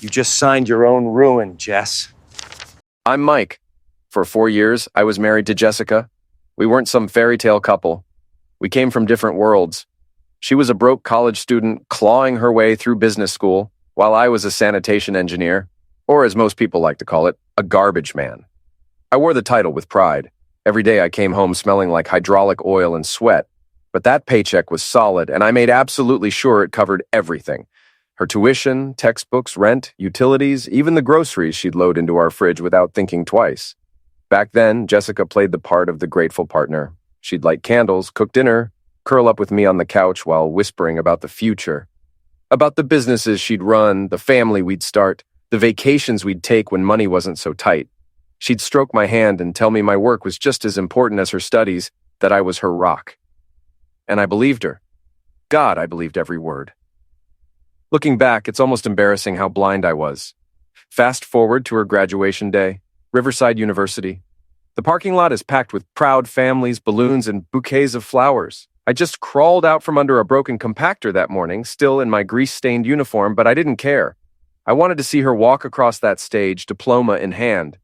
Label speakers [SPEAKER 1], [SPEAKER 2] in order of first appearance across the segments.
[SPEAKER 1] You just signed your own ruin, Jess.
[SPEAKER 2] I'm Mike. For 4 years, I was married to Jessica. We weren't some fairy tale couple. We came from different worlds. She was a broke college student clawing her way through business school, while I was a sanitation engineer, or as most people like to call it, a garbage man. I wore the title with pride. Every day I came home smelling like hydraulic oil and sweat, but that paycheck was solid, and I made absolutely sure it covered everything. Her tuition, textbooks, rent, utilities, even the groceries she'd load into our fridge without thinking twice. Back then, Jessica played the part of the grateful partner. She'd light candles, cook dinner, curl up with me on the couch while whispering about the future. About the businesses she'd run, the family we'd start, the vacations we'd take when money wasn't so tight. She'd stroke my hand and tell me my work was just as important as her studies, that I was her rock. And I believed her. God, I believed every word. Looking back, it's almost embarrassing how blind I was. Fast forward to her graduation day, Riverside University. The parking lot is packed with proud families, balloons, and bouquets of flowers. I just crawled out from under a broken compactor that morning, still in my grease-stained uniform, but I didn't care. I wanted to see her walk across that stage, diploma in hand.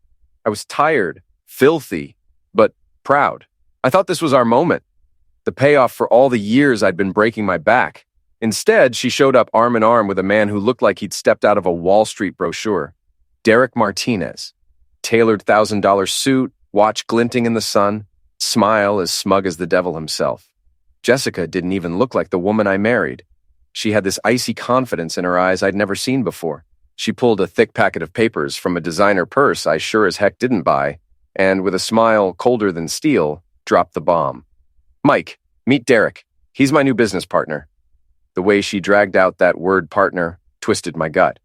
[SPEAKER 2] I was tired, filthy, but proud. I thought this was our moment, the payoff for all the years I'd been breaking my back. Instead, she showed up arm in arm with a man who looked like he'd stepped out of a Wall Street brochure. Derek Martinez. Tailored $1,000 suit, watch glinting in the sun, smile as smug as the devil himself. Jessica didn't even look like the woman I married. She had this icy confidence in her eyes I'd never seen before. She pulled a thick packet of papers from a designer purse I sure as heck didn't buy, and with a smile colder than steel, dropped the bomb. Mike, meet Derek. He's my new business partner. The way she dragged out that word partner twisted my gut.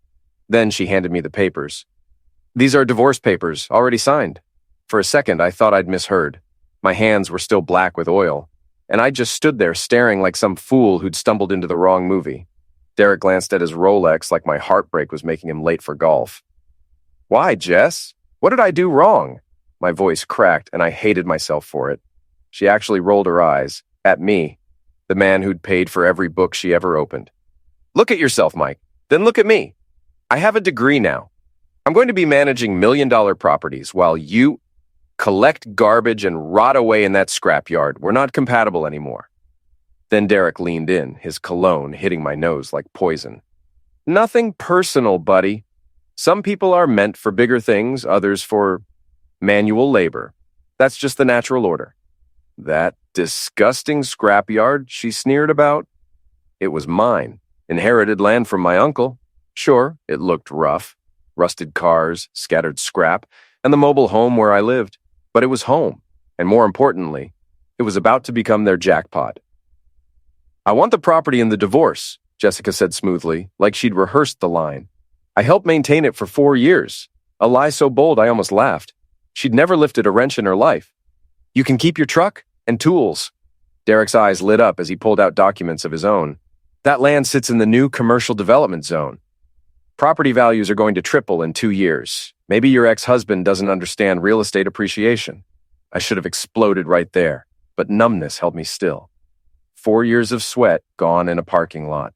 [SPEAKER 2] Then she handed me the papers. These are divorce papers, already signed. For a second, I thought I'd misheard. My hands were still black with oil, and I just stood there staring like some fool who'd stumbled into the wrong movie. Derek glanced at his Rolex like my heartbreak was making him late for golf. Why, Jess? What did I do wrong? My voice cracked, and I hated myself for it. She actually rolled her eyes at me, the man who'd paid for every book she ever opened. Look at yourself, Mike. Then look at me. I have a degree now. I'm going to be managing million-dollar properties while you collect garbage and rot away in that scrapyard. We're not compatible anymore. Then Derek leaned in, his cologne hitting my nose like poison. Nothing personal, buddy. Some people are meant for bigger things, others for manual labor. That's just the natural order. That disgusting scrapyard she sneered about? It was mine. Inherited land from my uncle. Sure, it looked rough. Rusted cars, scattered scrap, and the mobile home where I lived. But it was home, and more importantly, it was about to become their jackpot. I want the property in the divorce, Jessica said smoothly, like she'd rehearsed the line. I helped maintain it for 4 years, a lie so bold I almost laughed. She'd never lifted a wrench in her life. You can keep your truck and tools. Derek's eyes lit up as he pulled out documents of his own. That land sits in the new commercial development zone. Property values are going to triple in 2 years. Maybe your ex-husband doesn't understand real estate appreciation. I should have exploded right there, but numbness held me still. 4 years of sweat gone in a parking lot.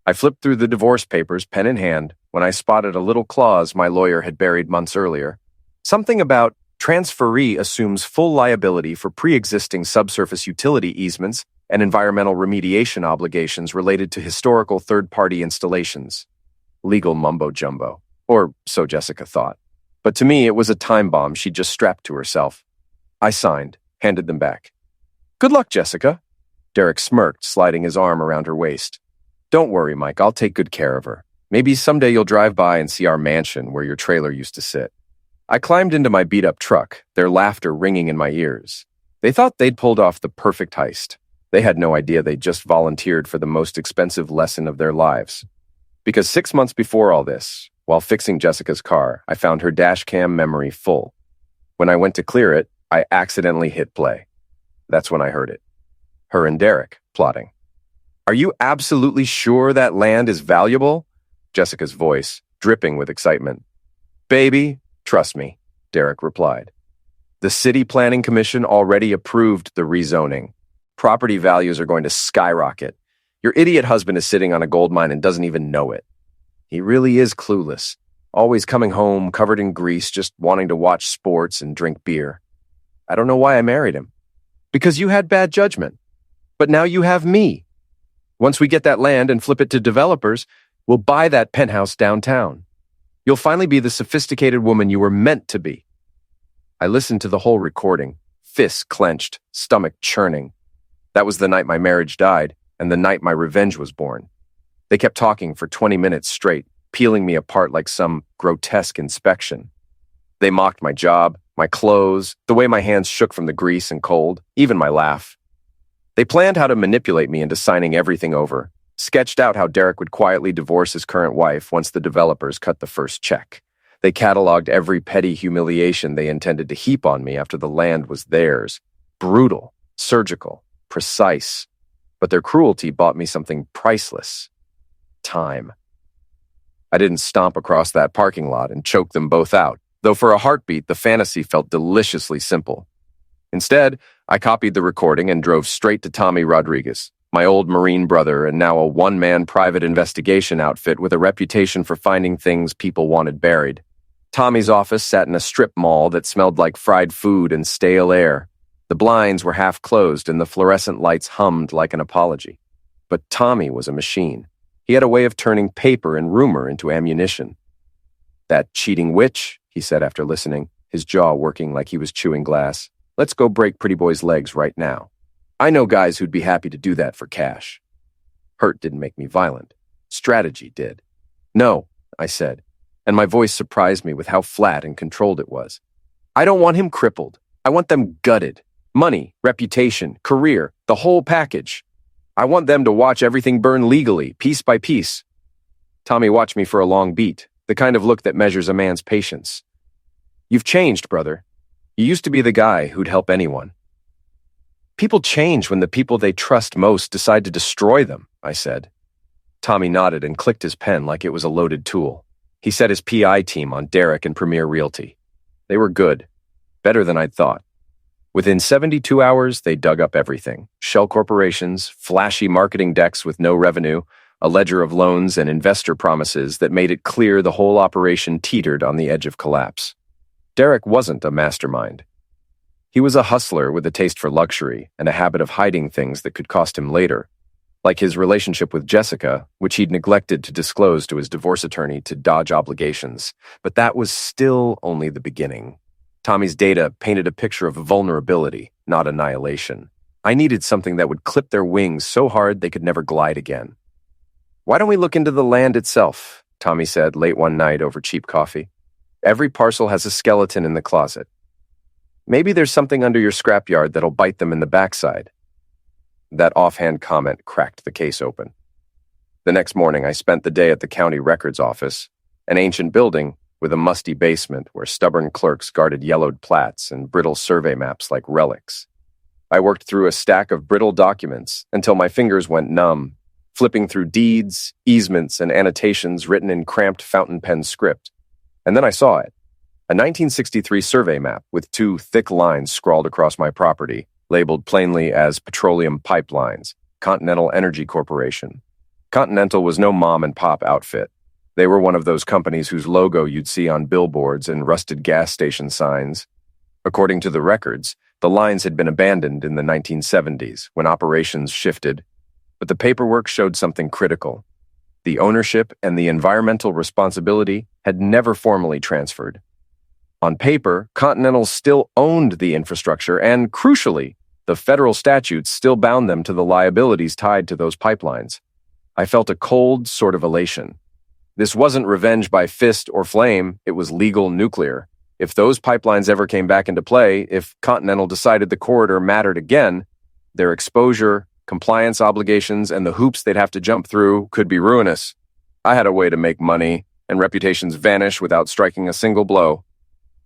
[SPEAKER 2] I flipped through the divorce papers, pen in hand, when I spotted a little clause my lawyer had buried months earlier. Something about transferee assumes full liability for pre-existing subsurface utility easements and environmental remediation obligations related to historical third-party installations. Legal mumbo-jumbo, or so Jessica thought. But to me, it was a time bomb she'd just strapped to herself. I signed, handed them back. Good luck, Jessica. Derek smirked, sliding his arm around her waist. Don't worry, Mike, I'll take good care of her. Maybe someday you'll drive by and see our mansion where your trailer used to sit. I climbed into my beat-up truck, their laughter ringing in my ears. They thought they'd pulled off the perfect heist. They had no idea they'd just volunteered for the most expensive lesson of their lives. Because 6 months before all this, while fixing Jessica's car, I found her dash cam memory full. When I went to clear it, I accidentally hit play. That's when I heard it. Her and Derek plotting. Are you absolutely sure that land is valuable? Jessica's voice, dripping with excitement. Baby, trust me, Derek replied. The City Planning Commission already approved the rezoning. Property values are going to skyrocket. Your idiot husband is sitting on a gold mine and doesn't even know it. He really is clueless, always coming home covered in grease, just wanting to watch sports and drink beer. I don't know why I married him. Because you had bad judgment. But now you have me. Once we get that land and flip it to developers, we'll buy that penthouse downtown. You'll finally be the sophisticated woman you were meant to be. I listened to the whole recording, fists clenched, stomach churning. That was the night my marriage died, and the night my revenge was born. They kept talking for 20 minutes straight, peeling me apart like some grotesque inspection. They mocked my job, my clothes, the way my hands shook from the grease and cold, even my laugh. They planned how to manipulate me into signing everything over, sketched out how Derek would quietly divorce his current wife once the developers cut the first check. They cataloged every petty humiliation they intended to heap on me after the land was theirs. Brutal, surgical, precise. But their cruelty bought me something priceless. Time. I didn't stomp across that parking lot and choke them both out, though for a heartbeat the fantasy felt deliciously simple. Instead, I copied the recording and drove straight to Tommy Rodriguez, my old Marine brother and now a one-man private investigation outfit with a reputation for finding things people wanted buried. Tommy's office sat in a strip mall that smelled like fried food and stale air. The blinds were half closed and the fluorescent lights hummed like an apology. But Tommy was a machine. He had a way of turning paper and rumor into ammunition. "That cheating witch," he said after listening, his jaw working like he was chewing glass. "Let's go break Pretty Boy's legs right now. I know guys who'd be happy to do that for cash." Hurt didn't make me violent. Strategy did. "No," I said, and my voice surprised me with how flat and controlled it was. "I don't want him crippled. I want them gutted. Money, reputation, career, the whole package. I want them to watch everything burn legally, piece by piece." Tommy watched me for a long beat, the kind of look that measures a man's patience. "You've changed, brother. You used to be the guy who'd help anyone." "People change when the people they trust most decide to destroy them," I said. Tommy nodded and clicked his pen like it was a loaded tool. He set his PI team on Derek and Premier Realty. They were good. Better than I'd thought. Within 72 hours, they dug up everything. Shell corporations, flashy marketing decks with no revenue, a ledger of loans and investor promises that made it clear the whole operation teetered on the edge of collapse. Derek wasn't a mastermind. He was a hustler with a taste for luxury and a habit of hiding things that could cost him later, like his relationship with Jessica, which he'd neglected to disclose to his divorce attorney to dodge obligations. But that was still only the beginning. Tommy's data painted a picture of vulnerability, not annihilation. I needed something that would clip their wings so hard they could never glide again. "Why don't we look into the land itself?" Tommy said late one night over cheap coffee. "Every parcel has a skeleton in the closet. Maybe there's something under your scrapyard that'll bite them in the backside." That offhand comment cracked the case open. The next morning, I spent the day at the county records office, an ancient building with a musty basement where stubborn clerks guarded yellowed plats and brittle survey maps like relics. I worked through a stack of brittle documents until my fingers went numb, flipping through deeds, easements, and annotations written in cramped fountain pen script. And then I saw it. A 1963 survey map with 2 thick lines scrawled across my property, labeled plainly as Petroleum Pipelines, Continental Energy Corporation. Continental was no mom-and-pop outfit. They were one of those companies whose logo you'd see on billboards and rusted gas station signs. According to the records, the lines had been abandoned in the 1970s when operations shifted, but the paperwork showed something critical. The ownership and the environmental responsibility had never formally transferred. On paper, Continental still owned the infrastructure and, crucially, the federal statutes still bound them to the liabilities tied to those pipelines. I felt a cold sort of elation. This wasn't revenge by fist or flame, it was legal nuclear. If those pipelines ever came back into play, if Continental decided the corridor mattered again, their exposure, compliance obligations, and the hoops they'd have to jump through could be ruinous. I had a way to make money, and reputations vanish without striking a single blow.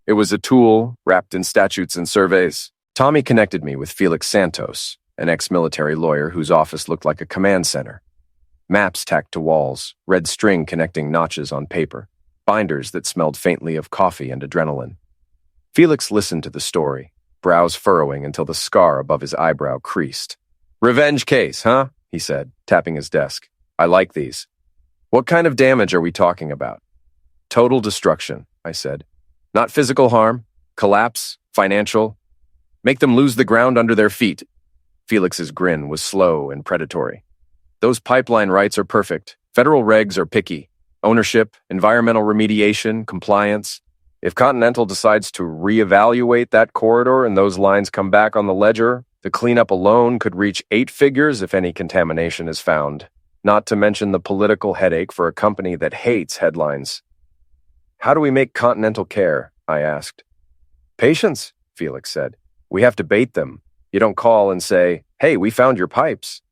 [SPEAKER 2] It was a tool wrapped in statutes and surveys. Tommy connected me with Felix Santos, an ex-military lawyer whose office looked like a command center. Maps tacked to walls, red string connecting notches on paper, binders that smelled faintly of coffee and adrenaline. Felix listened to the story, brows furrowing until the scar above his eyebrow creased. "Revenge case, huh?" he said, tapping his desk. "I like these. What kind of damage are we talking about? Total destruction, I said. Not physical harm, collapse, financial. Make them lose the ground under their feet. Felix's grin was slow and predatory. Those pipeline rights are perfect. Federal regs are picky. Ownership, environmental remediation, compliance. If Continental decides to reevaluate that corridor and those lines come back on the ledger, the cleanup alone could reach 8 figures if any contamination is found, not to mention the political headache for a company that hates headlines. How do we make Continental care? I asked. Patience, Felix said. We have to bait them. You don't call and say, hey, we found your pipes.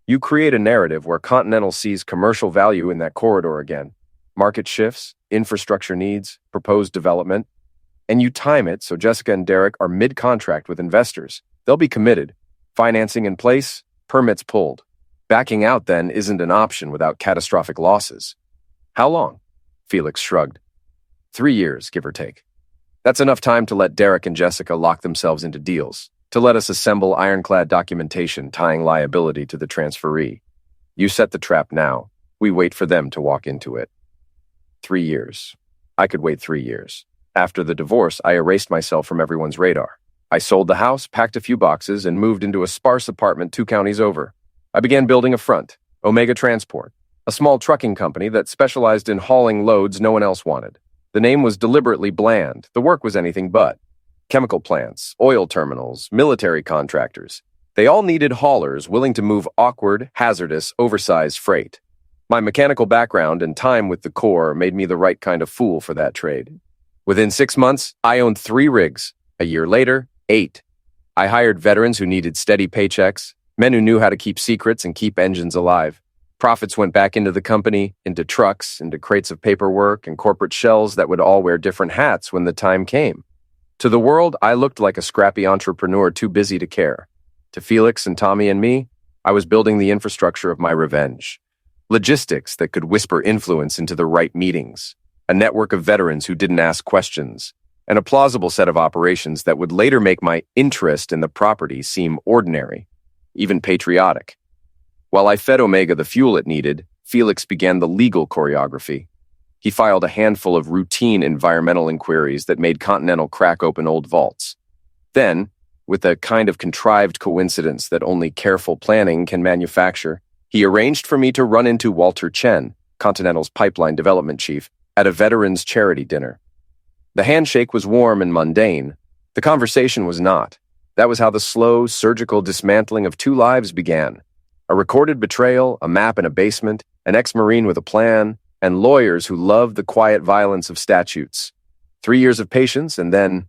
[SPEAKER 2] You create a narrative where Continental sees commercial value in that corridor again. Market shifts, infrastructure needs, proposed development, and you time it so Jessica and Derek are mid-contract with investors. They'll be committed. Financing in place, permits pulled. Backing out then isn't an option without catastrophic losses. How long? Felix shrugged. 3 years, give or take. That's enough time to let Derek and Jessica lock themselves into deals, to let us assemble ironclad documentation tying liability to the transferee. You set the trap now. We wait for them to walk into it. 3 years. I could wait 3 years. After the divorce, I erased myself from everyone's radar. I sold the house, packed a few boxes, and moved into a sparse apartment 2 counties over. I began building a front, Omega Transport, a small trucking company that specialized in hauling loads no one else wanted. The name was deliberately bland. The work was anything but. Chemical plants, oil terminals, military contractors. They all needed haulers willing to move awkward, hazardous, oversized freight. My mechanical background and time with the Corps made me the right kind of fool for that trade. Within 6 months, I owned 3 rigs. A year later, 8. I hired veterans who needed steady paychecks, men who knew how to keep secrets and keep engines alive. Profits went back into the company, into trucks, into crates of paperwork and corporate shells that would all wear different hats when the time came. To the world, I looked like a scrappy entrepreneur too busy to care. To Felix and Tommy and me, I was building the infrastructure of my revenge. Logistics that could whisper influence into the right meetings. A network of veterans who didn't ask questions. And a plausible set of operations that would later make my interest in the property seem ordinary, even patriotic. While I fed Omega the fuel it needed, Felix began the legal choreography. He filed a handful of routine environmental inquiries that made Continental crack open old vaults. Then, with a kind of contrived coincidence that only careful planning can manufacture, he arranged for me to run into Walter Chen, Continental's pipeline development chief, at a veterans charity dinner. The handshake was warm and mundane. The conversation was not. That was how the slow, surgical dismantling of 2 lives began. A recorded betrayal, a map in a basement, an ex-Marine with a plan, and lawyers who loved the quiet violence of statutes. 3 years of patience, and then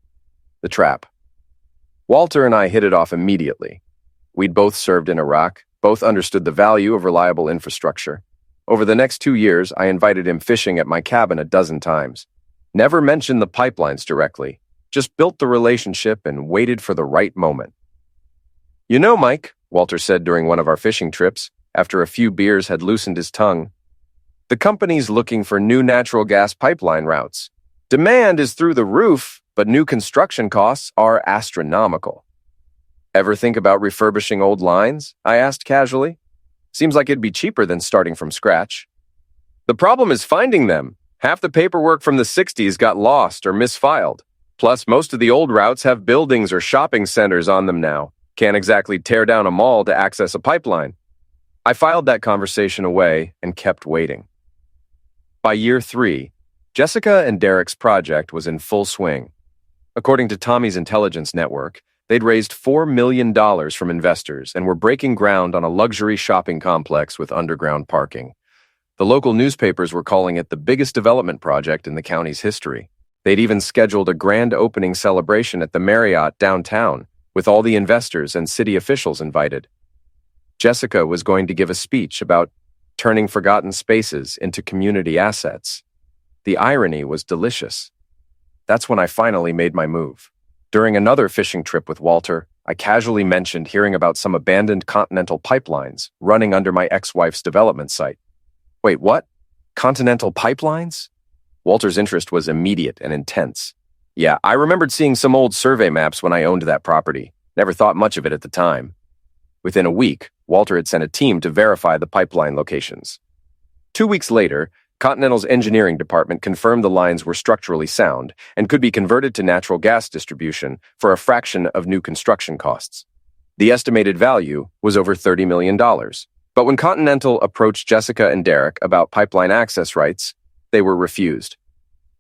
[SPEAKER 2] the trap. Walter and I hit it off immediately. We'd both served in Iraq, both understood the value of reliable infrastructure. Over the next 2 years, I invited him fishing at my cabin a dozen times. Never mentioned the pipelines directly, just built the relationship and waited for the right moment. You know, Mike, Walter said during one of our fishing trips, after a few beers had loosened his tongue, the company's looking for new natural gas pipeline routes. Demand is through the roof, but new construction costs are astronomical. Ever think about refurbishing old lines? I asked casually. Seems like it'd be cheaper than starting from scratch. The problem is finding them. Half the paperwork from the 60s got lost or misfiled. Plus, most of the old routes have buildings or shopping centers on them now. Can't exactly tear down a mall to access a pipeline. I filed that conversation away and kept waiting. By year 3, Jessica and Derek's project was in full swing. According to Tommy's intelligence network, they'd raised $4 million from investors and were breaking ground on a luxury shopping complex with underground parking. The local newspapers were calling it the biggest development project in the county's history. They'd even scheduled a grand opening celebration at the Marriott downtown, with all the investors and city officials invited. Jessica was going to give a speech about turning forgotten spaces into community assets. The irony was delicious. That's when I finally made my move. During another fishing trip with Walter, I casually mentioned hearing about some abandoned Continental pipelines running under my ex-wife's development site. Wait, what? Continental pipelines? Walter's interest was immediate and intense. Yeah, I remembered seeing some old survey maps when I owned that property. Never thought much of it at the time. Within a week, Walter had sent a team to verify the pipeline locations. 2 weeks later, Continental's engineering department confirmed the lines were structurally sound and could be converted to natural gas distribution for a fraction of new construction costs. The estimated value was over $30 million. But when Continental approached Jessica and Derek about pipeline access rights, they were refused.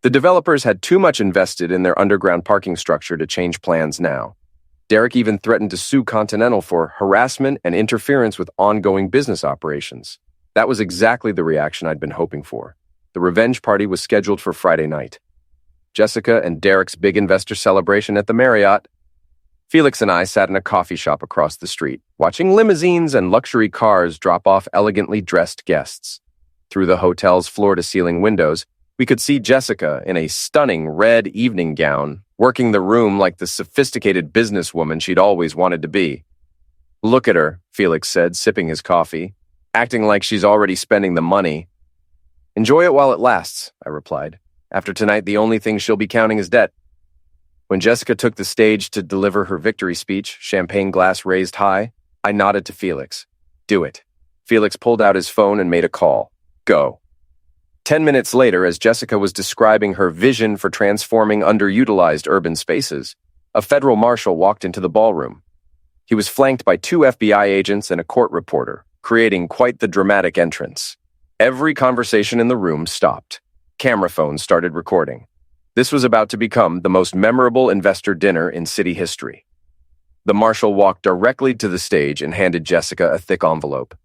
[SPEAKER 2] The developers had too much invested in their underground parking structure to change plans now. Derek even threatened to sue Continental for harassment and interference with ongoing business operations. That was exactly the reaction I'd been hoping for. The revenge party was scheduled for Friday night. Jessica and Derek's big investor celebration at the Marriott. Felix and I sat in a coffee shop across the street, watching limousines and luxury cars drop off elegantly dressed guests. Through the hotel's floor-to-ceiling windows, we could see Jessica in a stunning red evening gown, working the room like the sophisticated businesswoman she'd always wanted to be. "Look at her," Felix said, sipping his coffee, "acting like she's already spending the money." "Enjoy it while it lasts," I replied. "After tonight, the only thing she'll be counting is debt." When Jessica took the stage to deliver her victory speech, champagne glass raised high, I nodded to Felix. "Do it." Felix pulled out his phone and made a call. "Go." 10 minutes later, as Jessica was describing her vision for transforming underutilized urban spaces, a federal marshal walked into the ballroom. He was flanked by 2 FBI agents and a court reporter, creating quite the dramatic entrance. Every conversation in the room stopped. Camera phones started recording. This was about to become the most memorable investor dinner in city history. The marshal walked directly to the stage and handed Jessica a thick envelope.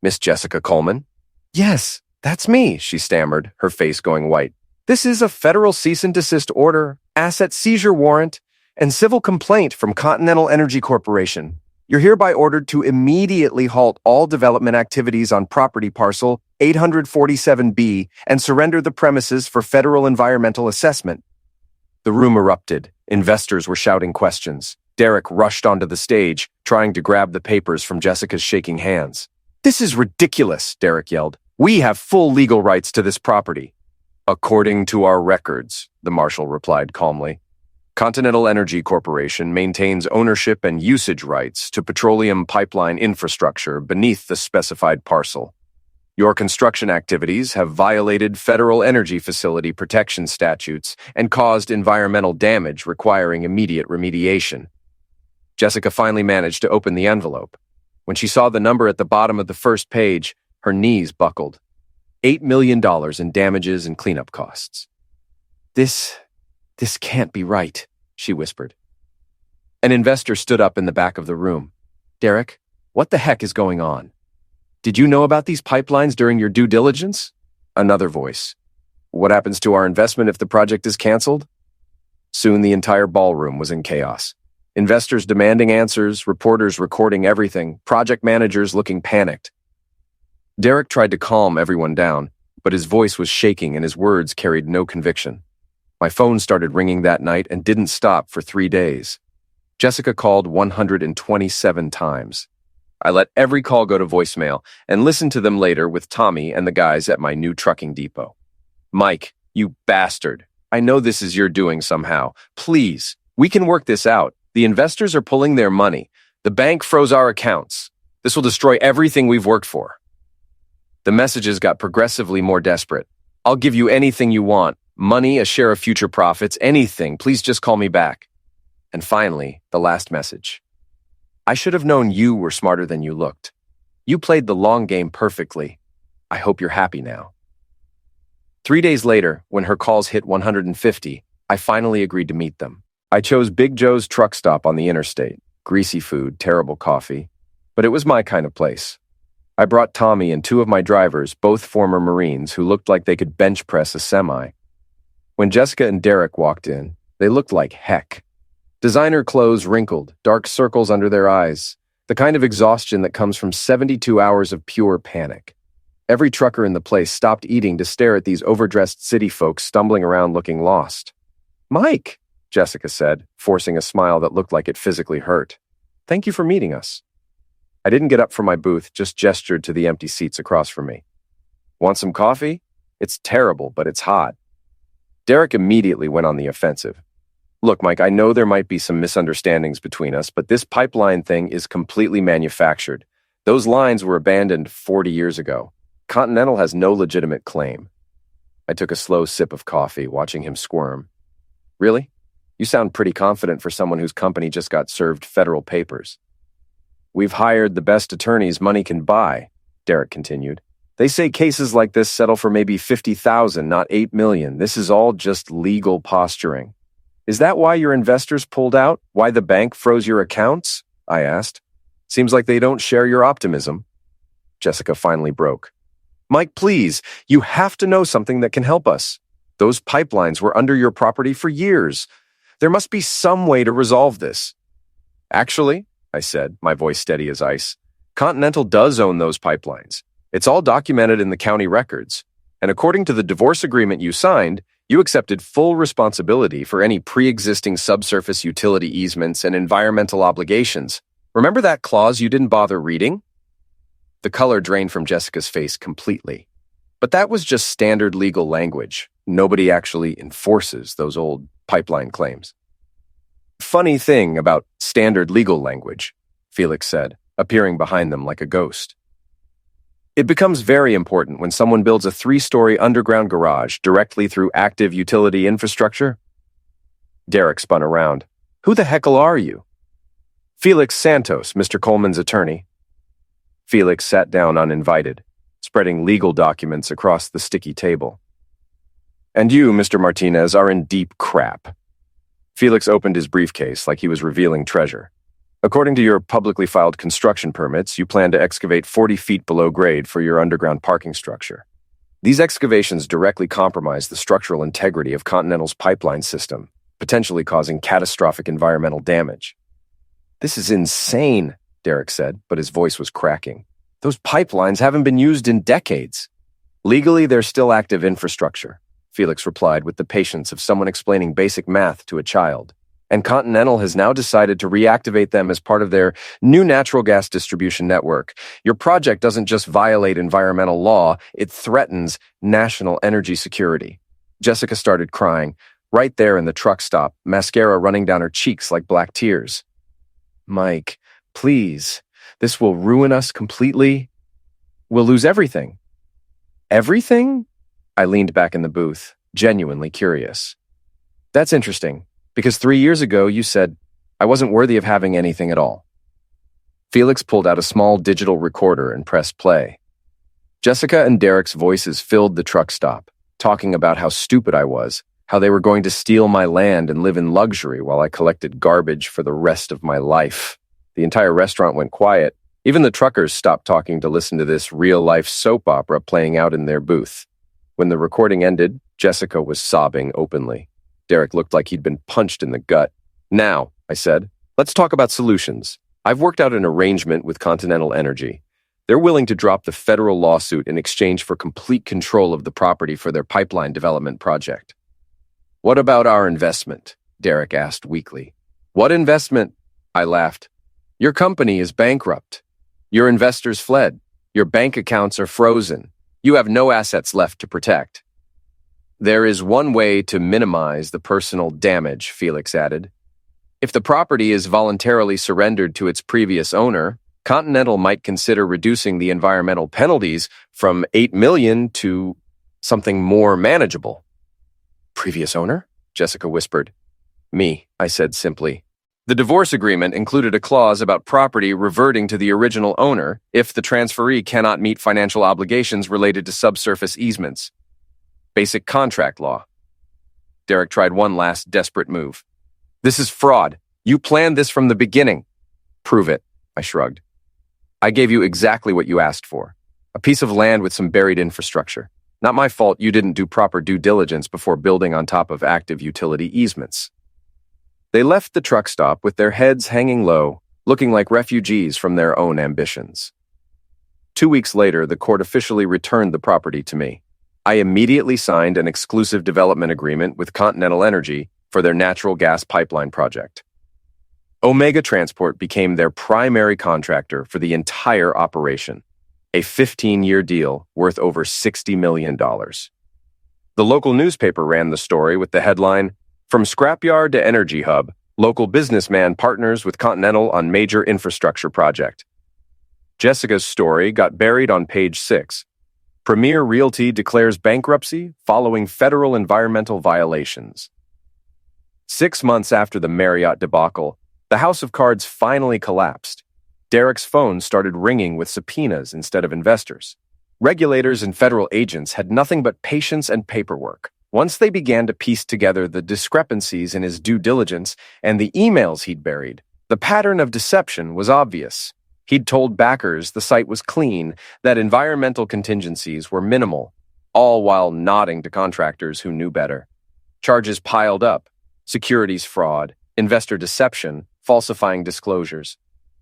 [SPEAKER 2] "Miss Jessica Coleman?" "Yes, that's me," she stammered, her face going white. "This is a federal cease and desist order, asset seizure warrant, and civil complaint from Continental Energy Corporation. You're hereby ordered to immediately halt all development activities on property parcel 847B and surrender the premises for federal environmental assessment." The room erupted. Investors were shouting questions. Derek rushed onto the stage, trying to grab the papers from Jessica's shaking hands. "This is ridiculous," Derek yelled. "We have full legal rights to this property." "According to our records," the marshal replied calmly. "Continental Energy Corporation maintains ownership and usage rights to petroleum pipeline infrastructure beneath the specified parcel. Your construction activities have violated federal energy facility protection statutes and caused environmental damage requiring immediate remediation." Jessica finally managed to open the envelope. When she saw the number at the bottom of the first page, her knees buckled. $8 million in damages and cleanup costs. This can't be right," she whispered. An investor stood up in the back of the room. "Derek, what the heck is going on? Did you know about these pipelines during your due diligence?" Another voice. "What happens to our investment if the project is canceled?" Soon the entire ballroom was in chaos. Investors demanding answers, reporters recording everything, project managers looking panicked. Derek tried to calm everyone down, but his voice was shaking and his words carried no conviction. My phone started ringing that night and didn't stop for 3 days. Jessica called 127 times. I let every call go to voicemail and listened to them later with Tommy and the guys at my new trucking depot. "Mike, you bastard. I know this is your doing somehow. Please, we can work this out. The investors are pulling their money. The bank froze our accounts. This will destroy everything we've worked for." The messages got progressively more desperate. "I'll give you anything you want. Money, a share of future profits, anything. Please just call me back." And finally, the last message. "I should have known you were smarter than you looked. You played the long game perfectly. I hope you're happy now." 3 days later, when her calls hit 150, I finally agreed to meet them. I chose Big Joe's truck stop on the interstate. Greasy food, terrible coffee. But it was my kind of place. I brought Tommy and 2 of my drivers, both former Marines, who looked like they could bench press a semi. When Jessica and Derek walked in, they looked like heck. Designer clothes wrinkled, dark circles under their eyes, the kind of exhaustion that comes from 72 hours of pure panic. Every trucker in the place stopped eating to stare at these overdressed city folks stumbling around looking lost. "Mike," Jessica said, forcing a smile that looked like it physically hurt. "Thank you for meeting us." I didn't get up from my booth, just gestured to the empty seats across from me. "Want some coffee? It's terrible, but it's hot." Derek immediately went on the offensive. "Look, Mike, I know there might be some misunderstandings between us, but this pipeline thing is completely manufactured. Those lines were abandoned 40 years ago. Continental has no legitimate claim. I took a slow sip of coffee, watching him squirm. Really? You sound pretty confident for someone whose company just got served federal papers. We've hired the best attorneys money can buy, Derek continued. They say cases like this settle for maybe $50,000, not $8 million. This is all just legal posturing. Is that why your investors pulled out? Why the bank froze your accounts? I asked. Seems like they don't share your optimism. Jessica finally broke. Mike, please, you have to know something that can help us. Those pipelines were under your property for years. There must be some way to resolve this. Actually, I said, my voice steady as ice, Continental does own those pipelines. It's all documented in the county records. And according to the divorce agreement you signed, you accepted full responsibility for any pre-existing subsurface utility easements and environmental obligations. Remember that clause you didn't bother reading? The color drained from Jessica's face completely. But that was just standard legal language. Nobody actually enforces those old pipeline claims. Funny thing about standard legal language, Felix said, appearing behind them like a ghost. It becomes very important when someone builds a 3-story underground garage directly through active utility infrastructure. Derek spun around. Who the heckle are you? Felix Santos, Mr. Coleman's attorney. Felix sat down uninvited, spreading legal documents across the sticky table. And you, Mr. Martinez, are in deep crap. Felix opened his briefcase like he was revealing treasure. According to your publicly filed construction permits, you plan to excavate 40 feet below grade for your underground parking structure. These excavations directly compromise the structural integrity of Continental's pipeline system, potentially causing catastrophic environmental damage. This is insane, Derek said, but his voice was cracking. Those pipelines haven't been used in decades. Legally, they're still active infrastructure, Felix replied with the patience of someone explaining basic math to a child. And Continental has now decided to reactivate them as part of their new natural gas distribution network. Your project doesn't just violate environmental law, it threatens national energy security. Jessica started crying, right there in the truck stop, mascara running down her cheeks like black tears. Mike, please, this will ruin us completely. We'll lose everything. Everything? I leaned back in the booth, genuinely curious. That's interesting. Because 3 years ago, you said, I wasn't worthy of having anything at all. Felix pulled out a small digital recorder and pressed play. Jessica and Derek's voices filled the truck stop, talking about how stupid I was, how they were going to steal my land and live in luxury while I collected garbage for the rest of my life. The entire restaurant went quiet. Even the truckers stopped talking to listen to this real-life soap opera playing out in their booth. When the recording ended, Jessica was sobbing openly. Derek looked like he'd been punched in the gut. Now, I said, let's talk about solutions. I've worked out an arrangement with Continental Energy. They're willing to drop the federal lawsuit in exchange for complete control of the property for their pipeline development project. What about our investment? Derek asked weakly. What investment? I laughed. Your company is bankrupt. Your investors fled. Your bank accounts are frozen. You have no assets left to protect. There is one way to minimize the personal damage, Felix added. If the property is voluntarily surrendered to its previous owner, Continental might consider reducing the environmental penalties from $8 million to something more manageable. Previous owner? Jessica whispered. Me, I said simply. The divorce agreement included a clause about property reverting to the original owner if the transferee cannot meet financial obligations related to subsurface easements. Basic contract law. Derek tried one last desperate move. This is fraud. You planned this from the beginning. Prove it, I shrugged. I gave you exactly what you asked for. A piece of land with some buried infrastructure. Not my fault you didn't do proper due diligence before building on top of active utility easements. They left the truck stop with their heads hanging low, looking like refugees from their own ambitions. 2 weeks later, the court officially returned the property to me. I immediately signed an exclusive development agreement with Continental Energy for their natural gas pipeline project. Omega Transport became their primary contractor for the entire operation, a 15-year deal worth over $60 million. The local newspaper ran the story with the headline, From Scrapyard to Energy Hub, Local Businessman Partners with Continental on Major Infrastructure Project. Jessica's story got buried on page 6. Premier Realty declares bankruptcy following federal environmental violations. 6 months after the Marriott debacle, the House of Cards finally collapsed. Derek's phone started ringing with subpoenas instead of investors. Regulators and federal agents had nothing but patience and paperwork. Once they began to piece together the discrepancies in his due diligence and the emails he'd buried, the pattern of deception was obvious. He'd told backers the site was clean, that environmental contingencies were minimal, all while nodding to contractors who knew better. Charges piled up: securities fraud, investor deception, falsifying disclosures.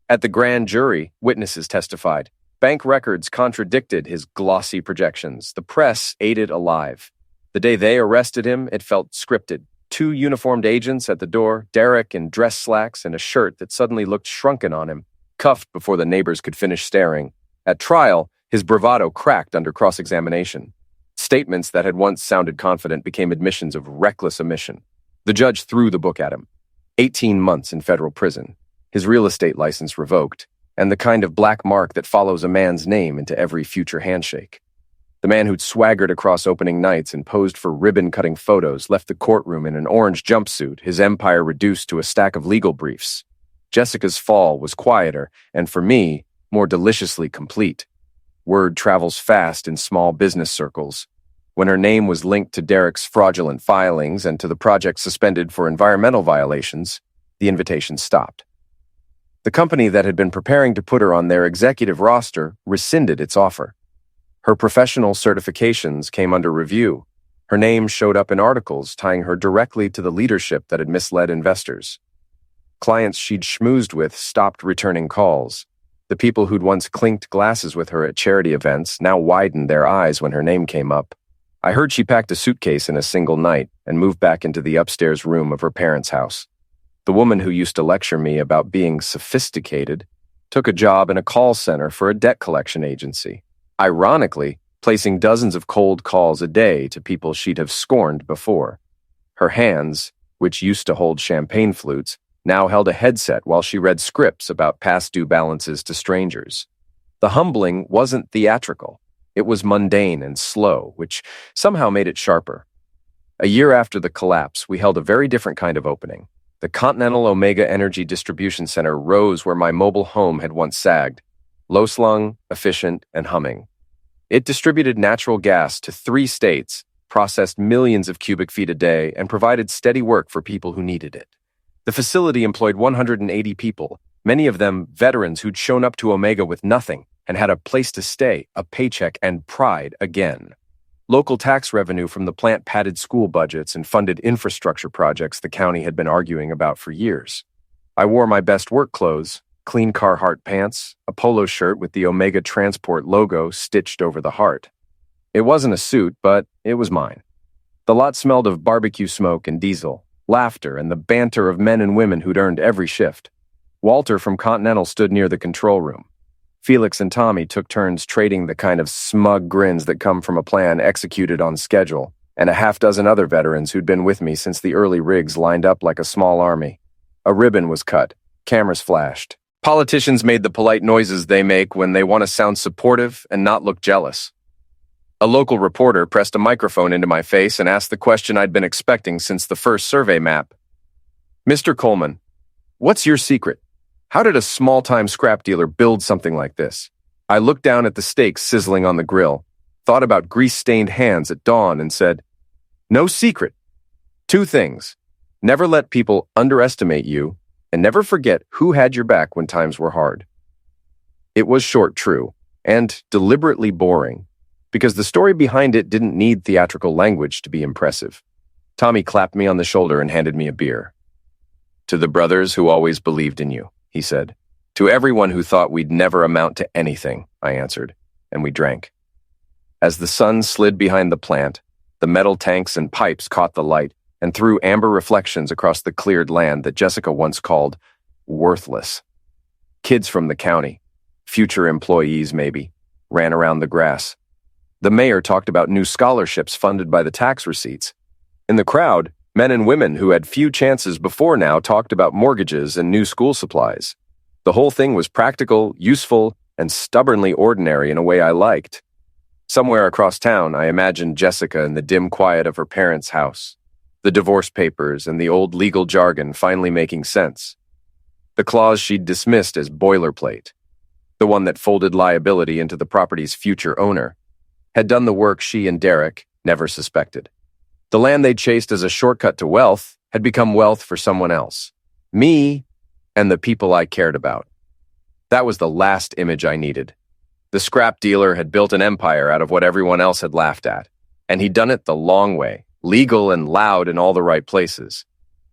[SPEAKER 2] At the grand jury, witnesses testified. Bank records contradicted his glossy projections. The press ate it alive. The day they arrested him, it felt scripted. 2 uniformed agents at the door, Derek in dress slacks and a shirt that suddenly looked shrunken on him, cuffed before the neighbors could finish staring. At trial, his bravado cracked under cross-examination. Statements that had once sounded confident became admissions of reckless omission. The judge threw the book at him. 18 months in federal prison, his real estate license revoked, and the kind of black mark that follows a man's name into every future handshake. The man who'd swaggered across opening nights and posed for ribbon-cutting photos left the courtroom in an orange jumpsuit, his empire reduced to a stack of legal briefs. Jessica's fall was quieter, and for me, more deliciously complete. Word travels fast in small business circles. When her name was linked to Derek's fraudulent filings and to the project suspended for environmental violations, the invitation stopped. The company that had been preparing to put her on their executive roster rescinded its offer. Her professional certifications came under review. Her name showed up in articles tying her directly to the leadership that had misled investors. Clients she'd schmoozed with stopped returning calls. The people who'd once clinked glasses with her at charity events now widened their eyes when her name came up. I heard she packed a suitcase in a single night and moved back into the upstairs room of her parents' house. The woman who used to lecture me about being sophisticated took a job in a call center for a debt collection agency, ironically placing dozens of cold calls a day to people she'd have scorned before. Her hands, which used to hold champagne flutes, now held a headset while she read scripts about past due balances to strangers. The humbling wasn't theatrical. It was mundane and slow, which somehow made it sharper. A year after the collapse, we held a very different kind of opening. The Continental Omega Energy Distribution Center rose where my mobile home had once sagged, low-slung, efficient, and humming. It distributed natural gas to 3 states, processed millions of cubic feet a day, and provided steady work for people who needed it. The facility employed 180 people, many of them veterans who'd shown up to Omega with nothing and had a place to stay, a paycheck, and pride again. Local tax revenue from the plant padded school budgets and funded infrastructure projects the county had been arguing about for years. I wore my best work clothes, clean Carhartt pants, a polo shirt with the Omega Transport logo stitched over the heart. It wasn't a suit, but it was mine. The lot smelled of barbecue smoke and diesel, laughter, and the banter of men and women who'd earned every shift. Walter from Continental stood near the control room. Felix and Tommy took turns trading the kind of smug grins that come from a plan executed on schedule, and a half-dozen other veterans who'd been with me since the early rigs lined up like a small army. A ribbon was cut. Cameras flashed. Politicians made the polite noises they make when they want to sound supportive and not look jealous. A local reporter pressed a microphone into my face and asked the question I'd been expecting since the first survey map. "Mr. Coleman, what's your secret? How did a small-time scrap dealer build something like this?" I looked down at the steaks sizzling on the grill, thought about grease-stained hands at dawn, and said, "No secret. 2 things. Never let people underestimate you, and never forget who had your back when times were hard." It was short, true, and deliberately boring, because the story behind it didn't need theatrical language to be impressive. Tommy clapped me on the shoulder and handed me a beer. "To the brothers who always believed in you," he said. "To everyone who thought we'd never amount to anything," I answered, and we drank. As the sun slid behind the plant, the metal tanks and pipes caught the light and threw amber reflections across the cleared land that Jessica once called worthless. Kids from the county, future employees maybe, ran around the grass. The mayor talked about new scholarships funded by the tax receipts. In the crowd, men and women who had few chances before now talked about mortgages and new school supplies. The whole thing was practical, useful, and stubbornly ordinary in a way I liked. Somewhere across town, I imagined Jessica in the dim quiet of her parents' house, the divorce papers and the old legal jargon finally making sense. The clause she'd dismissed as boilerplate, the one that folded liability into the property's future owner, had done the work she and Derek never suspected. The land they'd chased as a shortcut to wealth had become wealth for someone else, me and the people I cared about. That was the last image I needed. The scrap dealer had built an empire out of what everyone else had laughed at, and he'd done it the long way, legal and loud in all the right places.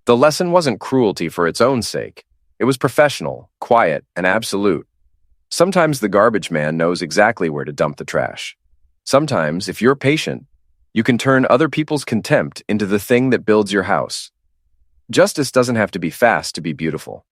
[SPEAKER 2] The lesson wasn't cruelty for its own sake. It was professional, quiet, and absolute. Sometimes the garbage man knows exactly where to dump the trash. Sometimes, if you're patient, you can turn other people's contempt into the thing that builds your house. Justice doesn't have to be fast to be beautiful.